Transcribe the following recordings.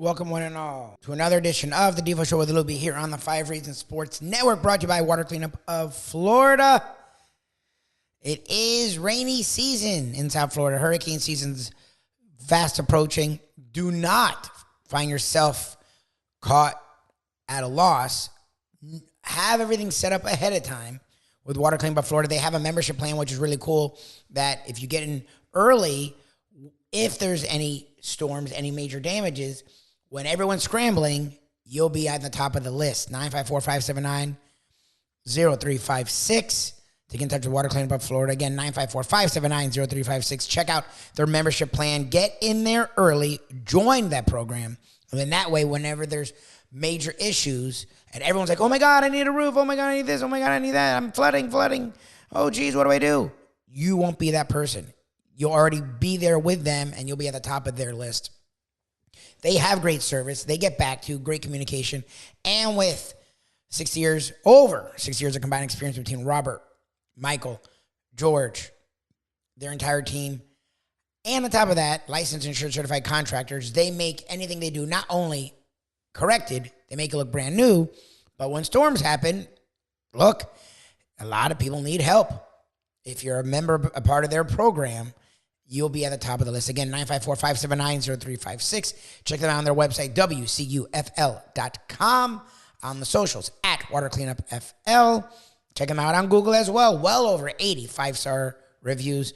Welcome one and all to another edition of the Defo Show with Lubie here on the 5 Reasons Sports Network, brought to you by Water Cleanup of Florida. It is rainy season in South Florida. Hurricane season's fast approaching. Do not find yourself caught at a loss. Have everything set up ahead of time with Water Cleanup of Florida. They have a membership plan, which is really cool, that if you get in early, if there's any storms, any major damages, when everyone's scrambling, you'll be at the top of the list. 954-579-0356 to get in touch with Water Cleanup of Florida. Again, 954-579-0356. Check out their membership plan. Get in there early. Join that program. And then that way, whenever there's major issues and everyone's like, oh, my God, I need a roof. Oh, my God, I need this. Oh, my God, I need that. I'm flooding. Oh, geez, what do I do? You won't be that person. You'll already be there with them, and you'll be at the top of their list. They have great service. They get back to great communication. And with over 6 years of combined experience between Robert, Michael, George, their entire team, and on top of that, licensed, insured, certified contractors, they make anything they do not only corrected, they make it look brand new, but when storms happen, look, a lot of people need help. If you're a member, a part of their program, you'll be at the top of the list. Again, 954-579-0356. Check them out on their website, WCUFL.com. On the socials, at Water Cleanup FL. Check them out on Google as well. Well over 80 5-star reviews.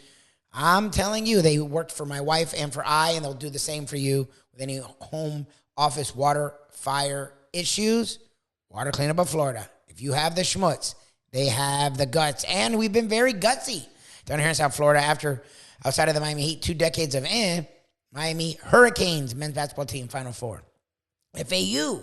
I'm telling you, they worked for my wife and for and they'll do the same for you with any home, office, water, fire issues. Water Cleanup of Florida. If you have the schmutz, they have the guts. And we've been very gutsy down here in South Florida outside of the Miami Heat, 2 decades of Miami Hurricanes men's basketball team Final Four. FAU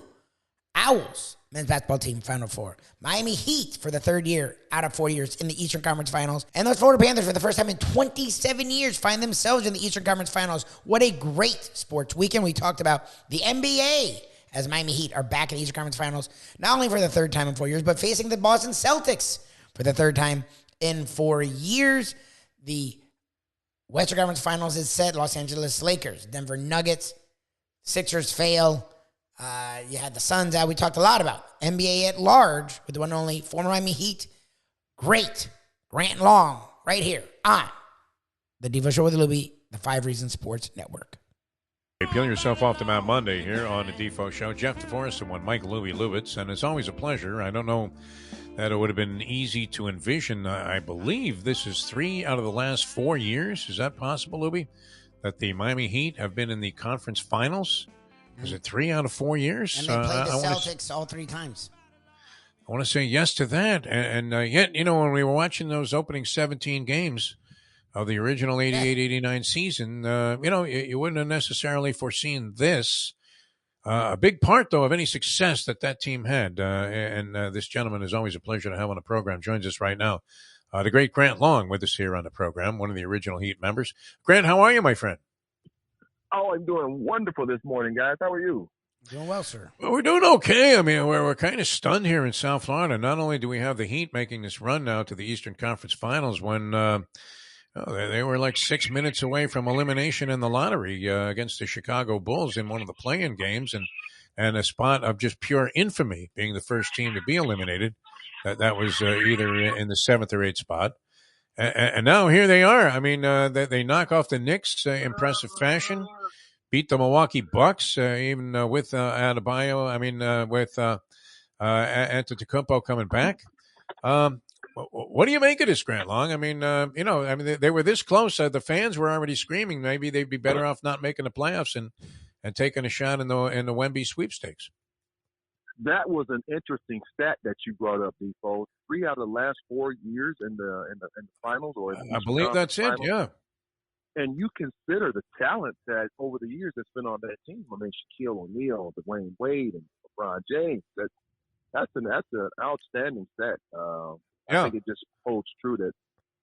Owls men's basketball team Final Four. Miami Heat for the 3rd year out of 4 years in the Eastern Conference Finals. And those Florida Panthers for the first time in 27 years find themselves in the Eastern Conference Finals. What a great sports weekend. We talked about the NBA as Miami Heat are back in the Eastern Conference Finals, not only for the 3rd time in 4 years, but facing the Boston Celtics for the 3rd time in 4 years. The Western Conference Finals is set. Los Angeles Lakers, Denver Nuggets, Sixers fail. You had the Suns out. We talked a lot about NBA at large with the one and only former Miami Heat. Great Grant Long right here on the Defo Show with Lubie, the 5 Reasons Sports Network. Hey, peel yourself off to Mount Monday here on the Defo Show. Jeff DeForest and one Mike Lubitz, and it's always a pleasure. I don't know that it would have been easy to envision. I believe this is 3 out of the last 4 years. Is that possible, Lubie? That the Miami Heat have been in the conference finals? Is it 3 out of 4 years? And they played the Celtics all 3 times. I want to say yes to that. And yet, when we were watching those opening 17 games of the original 88-89 season, you wouldn't have necessarily foreseen this. A big part, though, of any success that team had, and this gentleman is always a pleasure to have on the program, joins us right now. The great Grant Long with us here on the program, one of the original Heat members. Grant, how are you, my friend? Oh, I'm doing wonderful this morning, guys. How are you? Doing well, sir. Well, we're doing okay. I mean, we're kind of stunned here in South Florida. Not only do we have the Heat making this run now to the Eastern Conference Finals when they were like 6 minutes away from elimination in the lottery against the Chicago Bulls in one of the play-in games, and a spot of just pure infamy, being the first team to be eliminated. That was either in the 7th or 8th spot. And now here they are. I mean, they knock off the Knicks impressive fashion, beat the Milwaukee Bucks, even with Adebayo. I mean, with Antetokounmpo coming back. What do you make of this, Grant Long? I mean, they were this close. The fans were already screaming maybe they'd be better off not making the playoffs and taking a shot in the Wemby sweepstakes. That was an interesting stat that you brought up, Defo. 3 out of the last 4 years in the finals, or I believe that's it. Yeah. And you consider the talent that over the years that's been on that team. I mean, Shaquille O'Neal, Dwayne Wade, and LeBron James. That's an outstanding stat. I think it just holds true that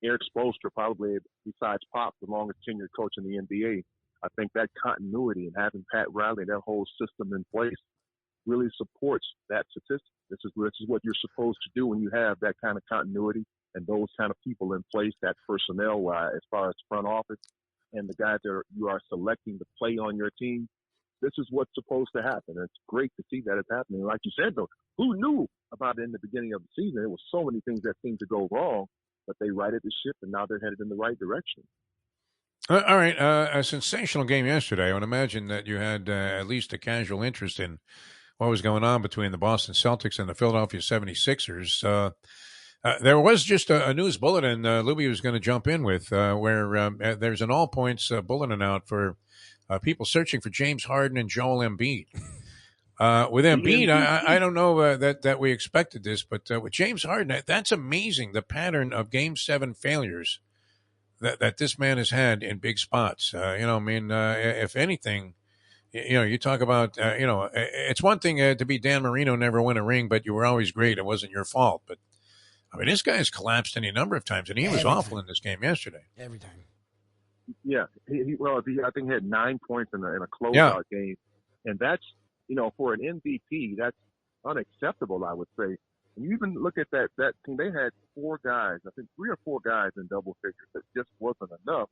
Eric Spoelstra, probably besides Pop, the longest tenured coach in the NBA. I think that continuity and having Pat Riley, that whole system in place, really supports that statistic. This is what you're supposed to do when you have that kind of continuity and those kind of people in place, that personnel as far as front office and the guys that you are selecting to play on your team. this is what's supposed to happen. And it's great to see that it's happening. Like you said, though, who knew about it in the beginning of the season? There was so many things that seemed to go wrong, but they righted the ship, and now they're headed in the right direction. All right. A sensational game yesterday. I would imagine that you had at least a casual interest in what was going on between the Boston Celtics and the Philadelphia 76ers. There was just a news bulletin Lubie was going to jump in with where there's an all points bulletin out for people searching for James Harden and Joel Embiid. With Embiid, I don't know that we expected this, but with James Harden, that's amazing, the pattern of Game 7 failures that this man has had in big spots. If anything, you talk about, it's one thing to be Dan Marino, never win a ring, but you were always great. It wasn't your fault. But, I mean, this guy has collapsed any number of times, and he was awful in this game yesterday. Every time. Yeah. I think he had 9 points in a closeout game. And that's, for an MVP, that's unacceptable, I would say. And you even look at that team, they had 4 guys, I think 3 or 4 guys in double figures. That just wasn't enough.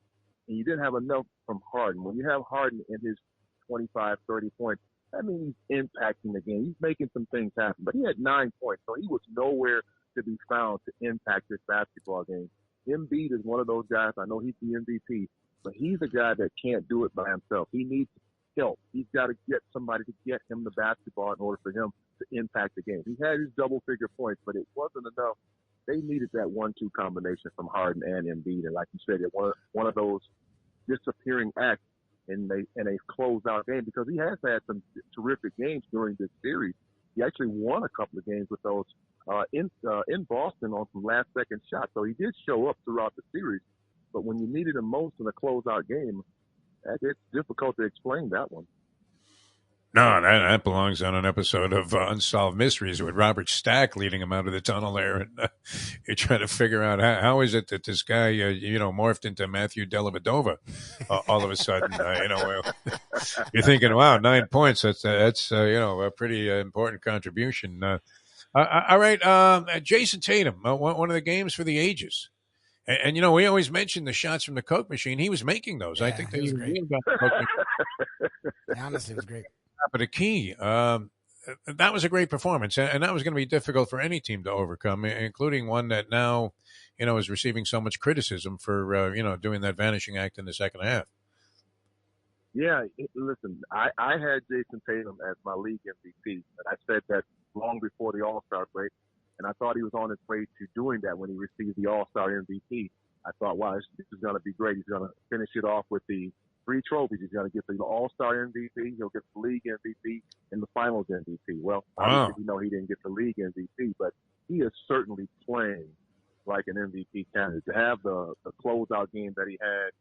And you didn't have enough from Harden. When you have Harden in his 25, 30 points, that means he's impacting the game. He's making some things happen. But he had 9 points, so he was nowhere to be found to impact this basketball game. Embiid is one of those guys. I know he's the MVP, but he's a guy that can't do it by himself. He needs help. He's got to get somebody to get him the basketball in order for him to impact the game. He had his double-figure points, but it wasn't enough. They needed that 1-2 combination from Harden and Embiid, and like you said, it was one of those disappearing acts in a closeout game because he has had some terrific games during this series. He actually won a couple of games with those in Boston on some last-second shots, so he did show up throughout the series. But when you needed him most in a closeout game, it's difficult to explain that one. No, that belongs on an episode of Unsolved Mysteries with Robert Stack leading him out of the tunnel there. And you're trying to figure out how is it that this guy, morphed into Matthew Dellavedova all of a sudden. You're thinking, wow, 9 points. That's a pretty important contribution. All right, Jason Tatum, one of the games for the ages. And we always mention the shots from the Coke machine. He was making those. Yeah, I think he was great. Honestly, it was great. But a key, that was a great performance, and that was going to be difficult for any team to overcome, including one that now, is receiving so much criticism for, doing that vanishing act in the second half. Yeah, listen, I had Jason Tatum as my league MVP, and I said that long before the All-Star break, and I thought he was on his way to doing that when he received the All-Star MVP. I thought, wow, this is going to be great. He's going to finish it off with the 3 trophies. He's going to get the All-Star MVP. He'll get the league MVP and the finals MVP. Well, obviously, he didn't get the league MVP, but he is certainly playing like an MVP candidate. To have the closeout game that he had,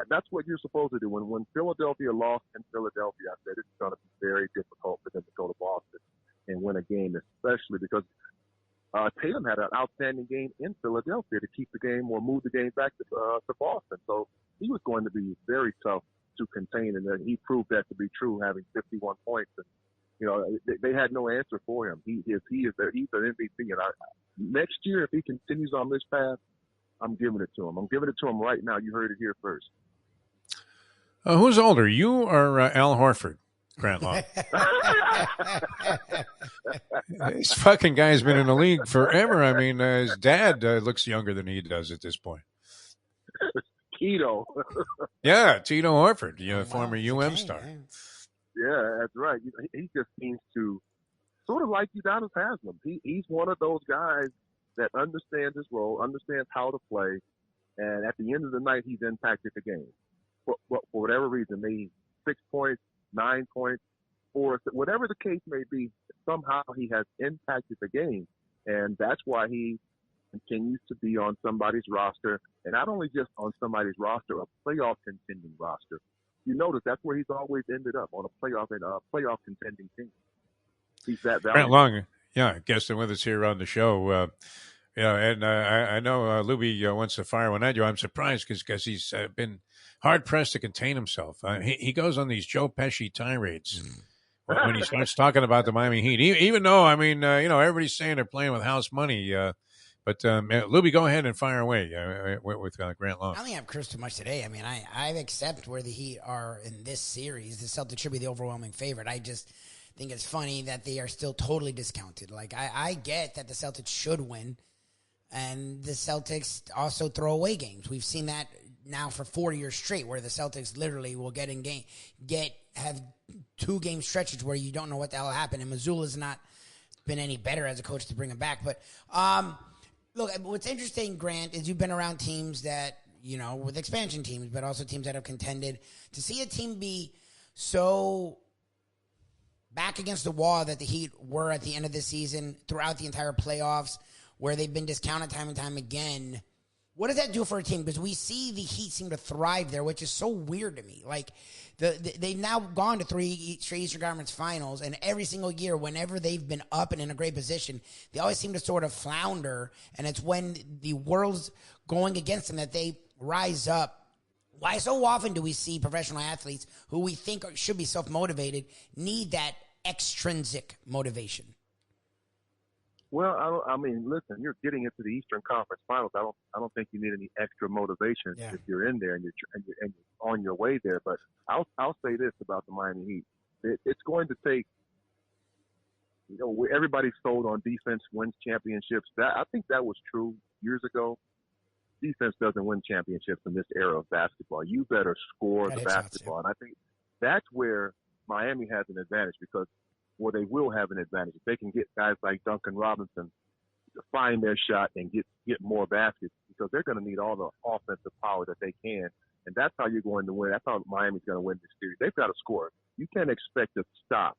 that's what you're supposed to do. When Philadelphia lost in Philadelphia, I said it's going to be very difficult for them to go to Boston and win a game, especially because Tatum had an outstanding game in Philadelphia to keep the game or move the game back to Boston. So he was going to be very tough to contain, and then he proved that to be true, having 51 points. And, they had no answer for him. He's an MVP. And next year, if he continues on this path, I'm giving it to him. I'm giving it to him right now. You heard it here first. Who's older, you or Al Horford? Grant Long. This fucking guy's been in the league forever. I mean, his dad looks younger than he does at this point. Tito. Yeah, Tito Horford, former UM star. Yeah, that's right. He just seems to sort of like Udonis Haslem. He's one of those guys that understands his role, understands how to play, and at the end of the night, he's impacted the game. For whatever reason, maybe 6 points, 9 points, 4, whatever the case may be, somehow he has impacted the game. And that's why he continues to be on somebody's roster, and not only just on somebody's roster, a playoff contending roster. You notice that's where he's always ended up, on a playoff contending team. He's that valuable. Grant Long, guesting with us here on the show. And I know Lubie wants to fire one at you. I'm surprised because he's been hard-pressed to contain himself. He goes on these Joe Pesci tirades when he starts talking about the Miami Heat. Even though, everybody's saying they're playing with house money, But Lubie, go ahead and fire away with Grant Long. I don't think I've cursed too much today. I mean, I accept where the Heat are in this series. The Celtics should be the overwhelming favorite. I just think it's funny that they are still totally discounted. Like, I get that the Celtics should win, and the Celtics also throw away games. We've seen that now for 4 years straight, where the Celtics literally will have 2-game stretches where you don't know what the hell happened, and Missoula's not been any better as a coach to bring him back. But look, what's interesting, Grant, is you've been around teams that, with expansion teams, but also teams that have contended. To see a team be so back against the wall that the Heat were at the end of the season, throughout the entire playoffs, where they've been discounted time and time again, what does that do for a team? Because we see the Heat seem to thrive there, which is so weird to me. Like, they've now gone to 3 straight Eastern Conference Finals, and every single year, whenever they've been up and in a great position, they always seem to sort of flounder, and it's when the world's going against them that they rise up. Why so often do we see professional athletes who we think should be self-motivated need that extrinsic motivation? Well, I mean, listen, you're getting into the Eastern Conference Finals. I don't think you need any extra motivation if you're in there and you're on your way there. But I'll say this about the Miami Heat: it's going to take. Everybody's sold on defense wins championships. I think that was true years ago. Defense doesn't win championships in this era of basketball. You better score the basketball, and I think that's where Miami has an advantage because. Or they will have an advantage. If they can get guys like Duncan Robinson to find their shot and get more baskets, because they're going to need all the offensive power that they can. And that's how you're going to win. That's how Miami's going to win this series. They've got to score. You can't expect to stop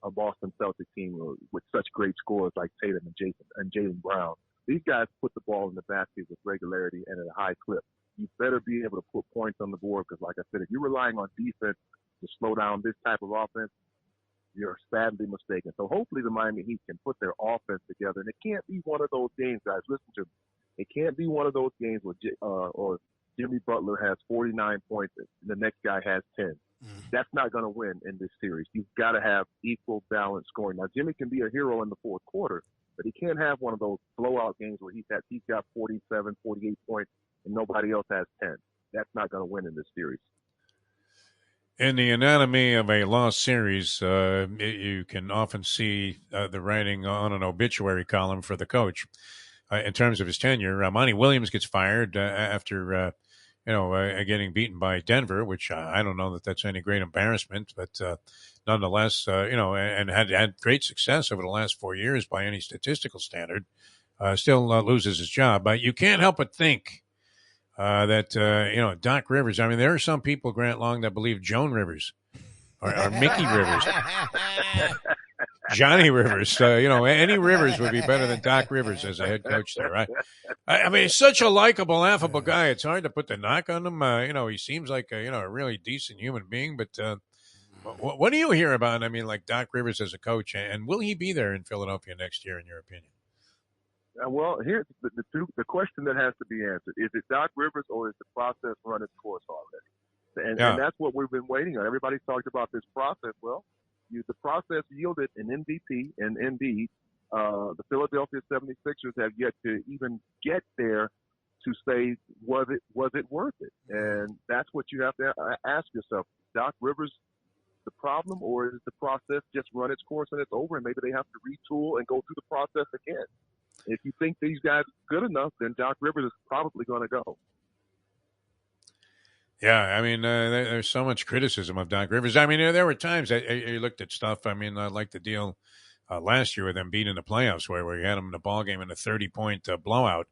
a Boston Celtics team with such great scores like Tatum and Jaylen Brown. These guys put the ball in the basket with regularity and at a high clip. You better be able to put points on the board because, like I said, if you're relying on defense to slow down this type of offense, you're sadly mistaken. So hopefully the Miami Heat can put their offense together. And it can't be one of those games, guys. Listen to me. It can't be one of those games where Jimmy Butler has 49 points and the next guy has 10. That's not going to win in this series. You've got to have equal balance scoring. Now, Jimmy can be a hero in the fourth quarter, but he can't have one of those blowout games where he's got 47, 48 points and nobody else has 10. That's not going to win in this series. In the anatomy of a lost series, you can often see the writing on an obituary column for the coach. In terms of his tenure, Monty Williams gets fired after, getting beaten by Denver, which I don't know that that's any great embarrassment, but nonetheless, and had great success over the last 4 years by any statistical standard, still loses his job. But you can't help but think that Doc Rivers. I mean, there are some people, Grant Long, that believe Joan Rivers or Mickey Rivers, Johnny Rivers. Any Rivers would be better than Doc Rivers as a head coach there, right? I mean, he's such a likable, affable guy. It's hard to put the knock on him. He seems like a really decent human being. But what do you hear about? I mean, like Doc Rivers as a coach, and will he be there in Philadelphia next year, in your opinion? Well, here's the question that has to be answered. Is it Doc Rivers or is the process run its course already? And that's what we've been waiting on. Everybody's talked about this process. Well, the process yielded an MVP and Embiid. The Philadelphia 76ers have yet to even get there to say, was it worth it? And that's what you have to ask yourself. Doc Rivers the problem, or is the process just run its course and it's over and maybe they have to retool and go through the process again? If you think these guys are good enough, then Doc Rivers is probably going to go. Yeah, I mean, there's so much criticism of Doc Rivers. I mean, there were times I looked at stuff. I mean, like the deal last year with them beating the playoffs where you had him in the ball game in a 30-point blowout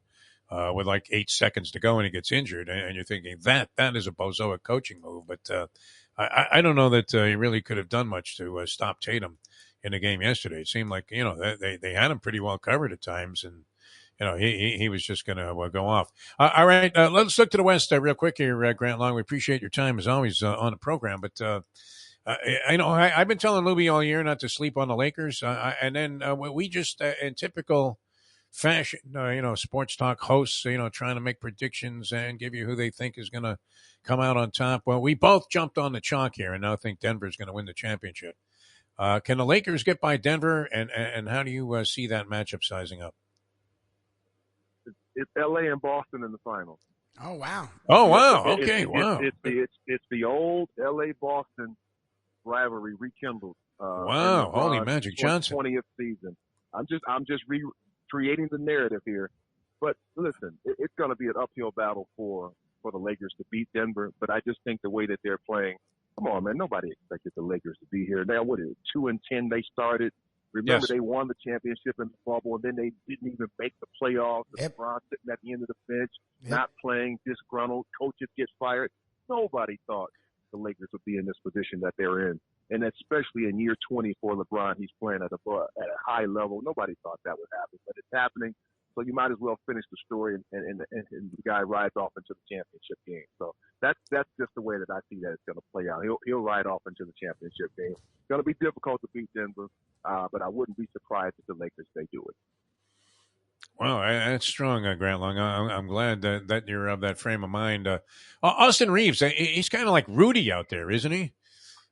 with like 8 seconds to go and he gets injured. And you're thinking that is a bozoic coaching move. But I don't know that he really could have done much to stop Tatum in the game yesterday. It seemed like, they had him pretty well covered at times, and, he was just going to go off. All right, let's look to the West real quick here, Grant Long. We appreciate your time, as always, on the program. But, I've been telling Lubie all year not to sleep on the Lakers, and then we just, in typical fashion, sports talk hosts, trying to make predictions and give you who they think is going to come out on top. Well, we both jumped on the chalk here and now think Denver's going to win the championship. Can the Lakers get by Denver, and how do you see that matchup sizing up? It's L.A. and Boston in the finals. Oh wow. Oh wow. Okay. Wow. It's the old L.A. Boston rivalry rekindled. Wow. In Holy LeBron's Magic Johnson. 20th season. I'm just recreating the narrative here. But listen, it's going to be an uphill battle for the Lakers to beat Denver. But I just think the way that they're playing, come on, man, nobody expected the Lakers to be here. Now, what is it, 2-10 they started? Remember, Yes. they won the championship in the bubble, and then they didn't even make the playoffs. Yep. LeBron sitting at the end of the bench, Yep. not playing, disgruntled. Coaches get fired. Nobody thought the Lakers would be in this position that they're in. And especially in year 20 for LeBron, he's playing at a high level. Nobody thought that would happen, but it's happening. So you might as well finish the story, and the guy rides off into the championship game. So that's just the way that I see that it's going to play out. He'll ride off into the championship game. It's going to be difficult to beat Denver, but I wouldn't be surprised if the Lakers they do it. Wow, that's strong, Grant Long. I'm glad that you're of that frame of mind. Austin Reeves, he's kind of like Rudy out there, isn't he?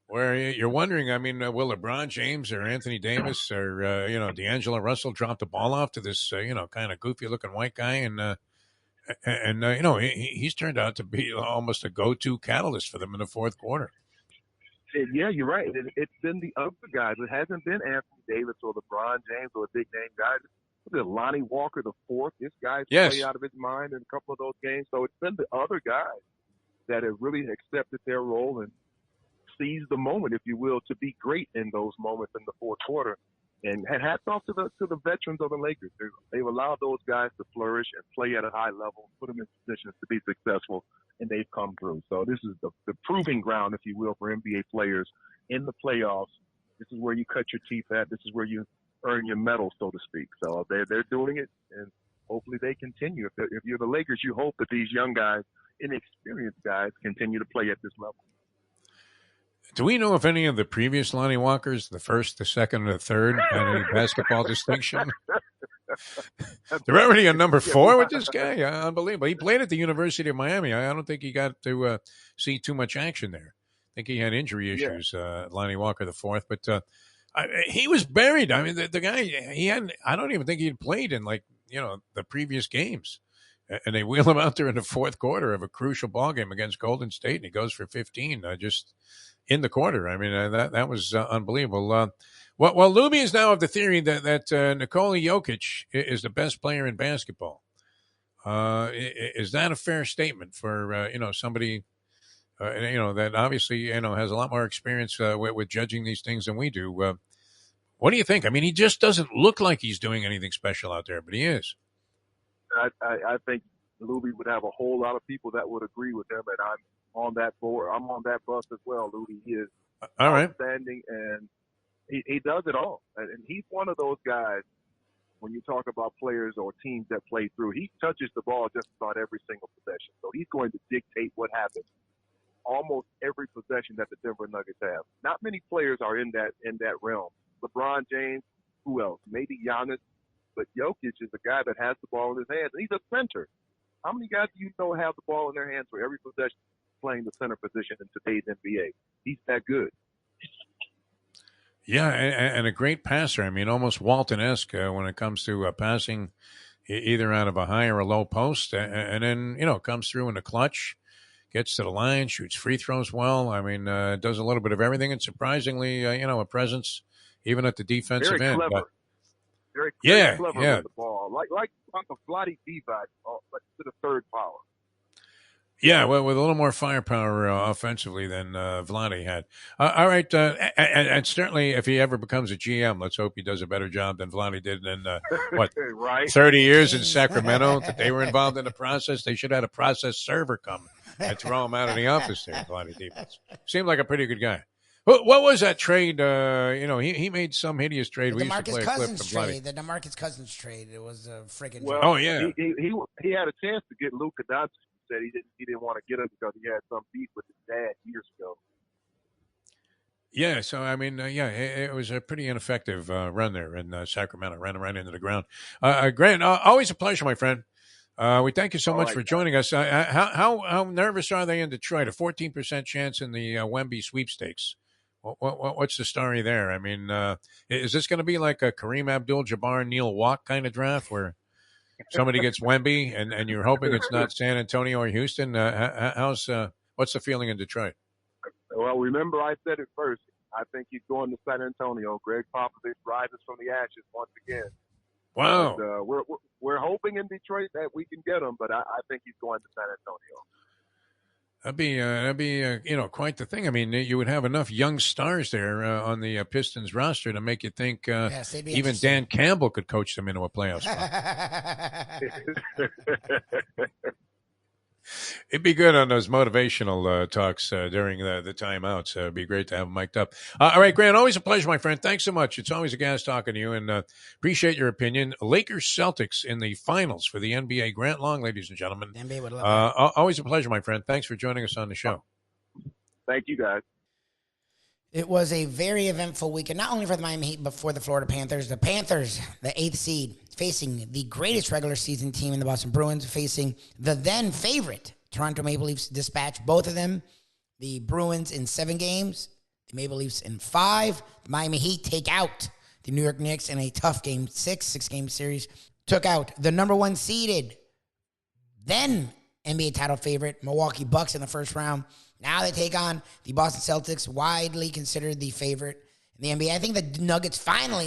Where you're wondering, I mean, will LeBron James or Anthony Davis or, D'Angelo Russell drop the ball off to this, kind of goofy-looking white guy? And he's turned out to be almost a go-to catalyst for them in the fourth quarter. Yeah, you're right. It's been the other guys. It hasn't been Anthony Davis or LeBron James or a big-name guy. Lonnie Walker the fourth. This guy's played out of his mind in a couple of those games. So it's been the other guys that have really accepted their role and seized the moment, if you will, to be great in those moments in the fourth quarter. And hats off to the veterans of the Lakers. They've allowed those guys to flourish and play at a high level, put them in positions to be successful, and they've come through. So this is the proving ground, if you will, for NBA players in the playoffs. This is where you cut your teeth at. This is where you earn your medal, so to speak. So they're doing it, and hopefully they continue. If you're the Lakers, you hope that these young guys, inexperienced guys, continue to play at this level. Do we know if any of the previous Lonnie Walkers, the first, the second, or the third, had any basketball distinction? They're already on number 4 with this guy. Unbelievable. He played at the University of Miami. I don't think he got to see too much action there. I think he had injury issues, Lonnie Walker the fourth. But he was buried. I mean, the guy, I don't even think he had played in, the previous games. And they wheel him out there in the fourth quarter of a crucial ball game against Golden State, and he goes for 15 just in the quarter. I mean, that was unbelievable. Well, Lubie is now of the theory that Nikola Jokic is the best player in basketball. Is that a fair statement for somebody that obviously has a lot more experience with judging these things than we do? What do you think? I mean, he just doesn't look like he's doing anything special out there, but he is. I think Lubie would have a whole lot of people that would agree with him, and I'm on that board. I'm on that bus as well. Lubie, he is outstanding, and he does it all. And he's one of those guys, when you talk about players or teams that play through, he touches the ball just about every single possession. So he's going to dictate what happens almost every possession that the Denver Nuggets have. Not many players are in that realm. LeBron James, who else? Maybe Giannis. But Jokic is a guy that has the ball in his hands. He's a center. How many guys do you know have the ball in their hands for every possession playing the center position in today's NBA? He's that good. Yeah, and a great passer. I mean, almost Walton-esque when it comes to passing either out of a high or a low post. And then, comes through in the clutch, gets to the line, shoots free throws well. I mean, does a little bit of everything. And surprisingly, a presence even at the defensive end. Clever. Very clever with the ball, like a Vlade Divac, but to the third power. Yeah, well, with a little more firepower offensively than Vlade had. All right, and certainly if he ever becomes a GM, let's hope he does a better job than Vlade did in, right. 30 years in Sacramento that they were involved in the process. They should have had a process server come and throw him out of the office there, Vlade Divac. Seemed like a pretty good guy. What was that trade? He made some hideous trade. The We used to play a clip Cousins from trade. The DeMarcus Cousins trade. It was a freaking. Well, oh yeah. He had a chance to get Luka Doncic. He said he didn't want to get him because he had some beef with his dad years ago. Yeah, so I mean, it was a pretty ineffective run there in Sacramento. Ran right into the ground. Grant, always a pleasure, my friend. We thank you so much for joining us. How nervous are they in Detroit? A 14% chance in the Wemby sweepstakes. What's the story there? I mean, is this going to be like a Kareem Abdul-Jabbar, Neil Walk kind of draft where, somebody gets Wemby, and you're hoping it's not San Antonio or Houston. What's the feeling in Detroit? Well, remember I said it first. I think he's going to San Antonio. Greg Popovich rises from the ashes once again. Wow. But, we're hoping in Detroit that we can get him, but I think he's going to San Antonio. That'd be quite the thing. I mean, you would have enough young stars there on the Pistons roster to make you think even Dan Campbell could coach them into a playoff spot. It'd be good on those motivational talks during the timeouts. It'd be great to have them mic'd up. All right, Grant, always a pleasure, my friend. Thanks so much. It's always a gas talking to you, and appreciate your opinion. Lakers-Celtics in the finals for the NBA. Grant Long, ladies and gentlemen. The NBA would love always a pleasure, my friend. Thanks for joining us on the show. Thank you, guys. It was a very eventful weekend, not only for the Miami Heat, but for the Florida Panthers. The Panthers, the 8th seed, facing the greatest regular season team in the Boston Bruins, facing the then favorite Toronto Maple Leafs Dispatch. Both of them, the Bruins in 7 games, the Maple Leafs in 5. The Miami Heat take out the New York Knicks in a tough game 6-game series. Took out the number 1 seeded, then NBA title favorite, Milwaukee Bucks in the first round. Now they take on the Boston Celtics, widely considered the favorite in the NBA. I think the Nuggets finally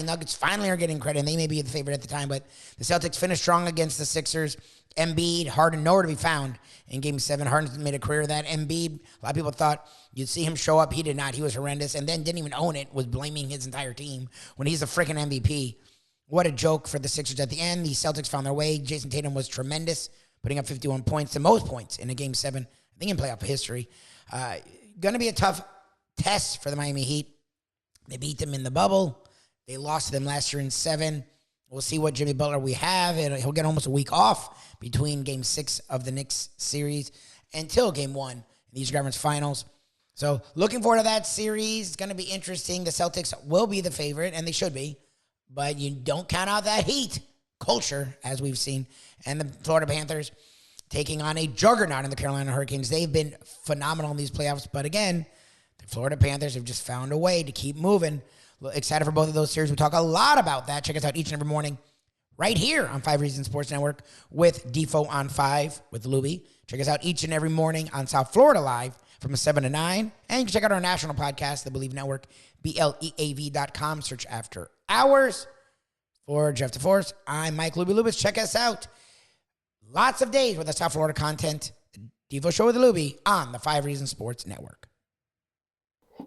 are getting credit, and they may be the favorite at the time, but the Celtics finished strong against the Sixers. Embiid, Harden, nowhere to be found in Game 7. Harden made a career of that. Embiid, a lot of people thought you'd see him show up. He did not. He was horrendous, and then didn't even own it, was blaming his entire team when he's the freaking MVP. What a joke for the Sixers at the end. The Celtics found their way. Jason Tatum was tremendous, putting up 51 points, the most points in a Game 7, I think in playoff history. Going to be a tough test for the Miami Heat. They beat them in the bubble. They lost to them last year in 7. We'll see what Jimmy Butler we have. He'll get almost a week off between Game 6 of the Knicks series until Game 1 in the Eastern Conference Finals. So looking forward to that series. It's going to be interesting. The Celtics will be the favorite, and they should be. But you don't count out that Heat culture, as we've seen. And the Florida Panthers taking on a juggernaut in the Carolina Hurricanes. They've been phenomenal in these playoffs. But again, the Florida Panthers have just found a way to keep moving. Excited for both of those series. We talk a lot about that. Check us out each and every morning right here on 5 Reasons Sports Network with Defo on 5 with Lubie. Check us out each and every morning on South Florida Live from 7 to 9. And you can check out our national podcast, The Believe Network, BLEAV.com. Search After Hours. For Jeff DeForest, I'm Mike Lubie Lubis. Check us out. Lots of days with the South Florida content. The Devo Show with Lubie on the 5 Reasons Sports Network.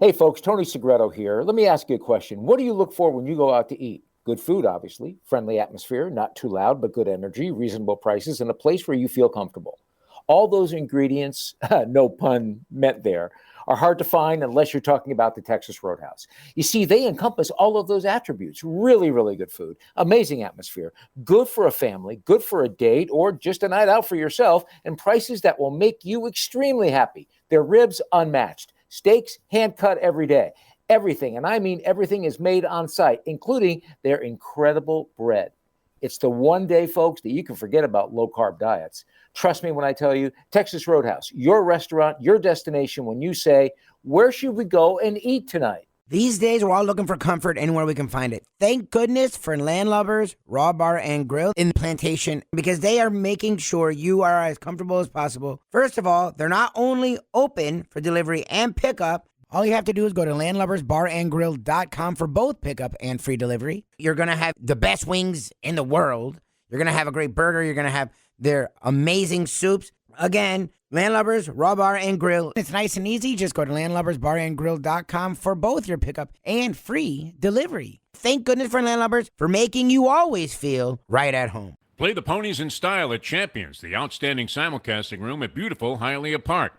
Hey, folks, Tony Segreto here. Let me ask you a question. What do you look for when you go out to eat? Good food, obviously. Friendly atmosphere, not too loud, but good energy, reasonable prices, and a place where you feel comfortable. All those ingredients, no pun meant there, are hard to find unless you're talking about the Texas Roadhouse. You see, they encompass all of those attributes. Really, really good food, amazing atmosphere, good for a family, good for a date, or just a night out for yourself, and prices that will make you extremely happy. Their ribs, unmatched. Steaks, hand-cut every day. Everything, and I mean everything, is made on site, including their incredible bread. It's the one day, folks, that you can forget about low-carb diets. Trust me when I tell you, Texas Roadhouse, your restaurant, your destination when you say, where should we go and eat tonight? These days, we're all looking for comfort anywhere we can find it. Thank goodness for Landlubbers Raw Bar and Grill in Plantation, because they are making sure you are as comfortable as possible. First of all, they're not only open for delivery and pickup. All you have to do is go to landlubbersbarandgrill.com for both pickup and free delivery. You're going to have the best wings in the world. You're going to have a great burger. You're going to have their amazing soups. Again, Landlubbers, Raw Bar, and Grill. It's nice and easy. Just go to landlubbersbarandgrill.com for both your pickup and free delivery. Thank goodness for Landlubbers for making you always feel right at home. Play the ponies in style at Champions, the outstanding simulcasting room at beautiful Hialeah Park.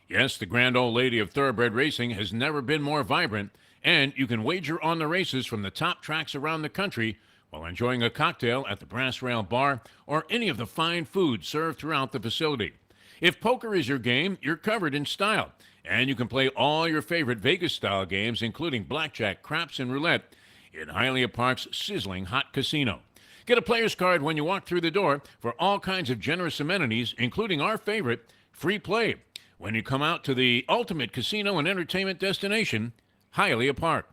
Yes, the grand old lady of thoroughbred racing has never been more vibrant, and you can wager on the races from the top tracks around the country while enjoying a cocktail at the Brass Rail Bar or any of the fine food served throughout the facility. If poker is your game, you're covered in style, and you can play all your favorite Vegas-style games, including blackjack, craps, and roulette, in Hialeah Park's sizzling hot casino. Get a player's card when you walk through the door for all kinds of generous amenities, including our favorite, free play, when you come out to the ultimate casino and entertainment destination, Hialeah Park.